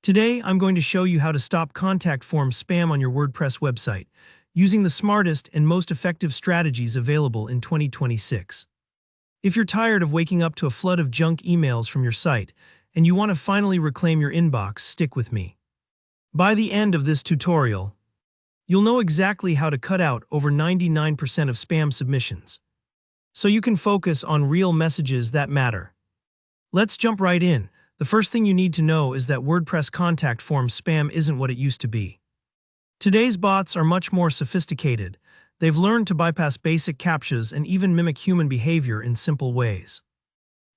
Today, I'm going to show you how to stop contact form spam on your WordPress website, using the smartest and most effective strategies available in 2026. If you're tired of waking up to a flood of junk emails from your site, and you want to finally reclaim your inbox, stick with me. By the end of this tutorial, you'll know exactly how to cut out over 99% of spam submissions, so you can focus on real messages that matter. Let's jump right in. The first thing you need to know is that WordPress contact form spam isn't what it used to be. Today's bots are much more sophisticated. They've learned to bypass basic CAPTCHAs and even mimic human behavior in simple ways.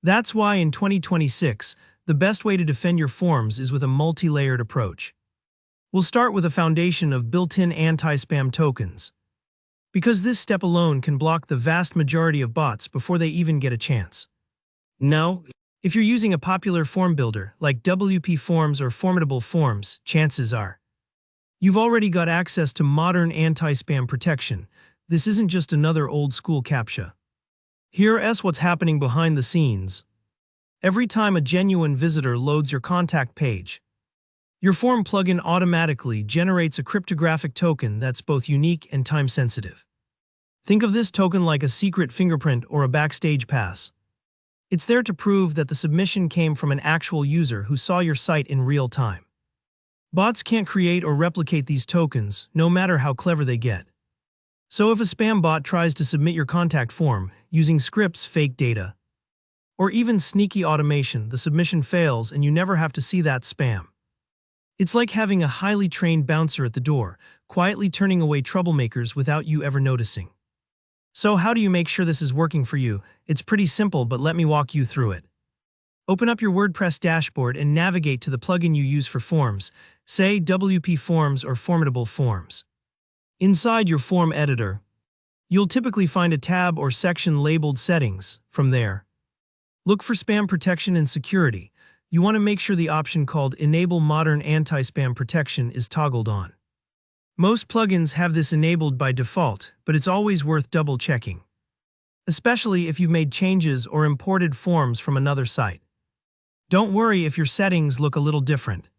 That's why in 2026, the best way to defend your forms is with a multi-layered approach. We'll start with a foundation of built-in anti-spam tokens, because this step alone can block the vast majority of bots before they even get a chance. Now, if you're using a popular form builder like WPForms or Formidable Forms, chances are you've already got access to modern anti-spam protection. This isn't just another old-school CAPTCHA. Here's what's happening behind the scenes. Every time a genuine visitor loads your contact page, your form plugin automatically generates a cryptographic token that's both unique and time-sensitive. Think of this token like a secret fingerprint or a backstage pass. It's there to prove that the submission came from an actual user who saw your site in real time. Bots can't create or replicate these tokens, no matter how clever they get. So if a spam bot tries to submit your contact form using scripts, fake data, or even sneaky automation, the submission fails and you never have to see that spam. It's like having a highly trained bouncer at the door, quietly turning away troublemakers without you ever noticing. So how do you make sure this is working for you? It's pretty simple, but let me walk you through it. Open up your WordPress dashboard and navigate to the plugin you use for forms, say WPForms or Formidable Forms. Inside your form editor, you'll typically find a tab or section labeled Settings. From there, look for Spam Protection and Security. You want to make sure the option called Enable Modern Anti-Spam Protection is toggled on. Most plugins have this enabled by default, but it's always worth double-checking, especially if you've made changes or imported forms from another site. Don't worry if your settings look a little different,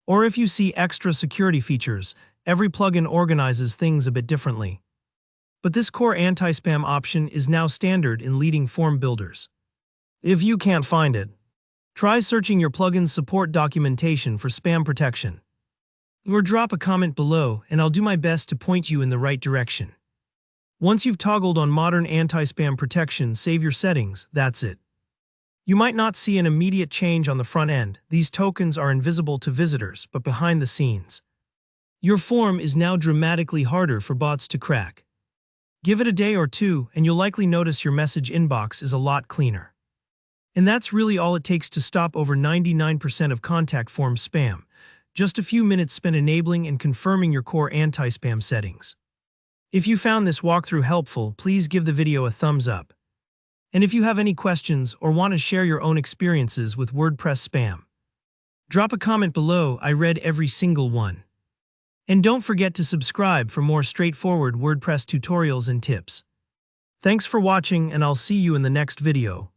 or if you see extra security features. Every plugin organizes things a bit differently. But this core anti-spam option is now standard in leading form builders. If you can't find it, try searching your plugin's support documentation for spam protection. Or drop a comment below and I'll do my best to point you in the right direction. Once you've toggled on modern anti-spam protection, save your settings. That's it. You might not see an immediate change on the front end. These tokens are invisible to visitors, but behind the scenes, your form is now dramatically harder for bots to crack. Give it a day or two and you'll likely notice your message inbox is a lot cleaner. And that's really all it takes to stop over 99% of contact form spam. Just a few minutes spent enabling and confirming your core anti-spam settings. If you found this walkthrough helpful, please give the video a thumbs up. And if you have any questions or want to share your own experiences with WordPress spam, drop a comment below. I read every single one. And don't forget to subscribe for more straightforward WordPress tutorials and tips. Thanks for watching, and I'll see you in the next video.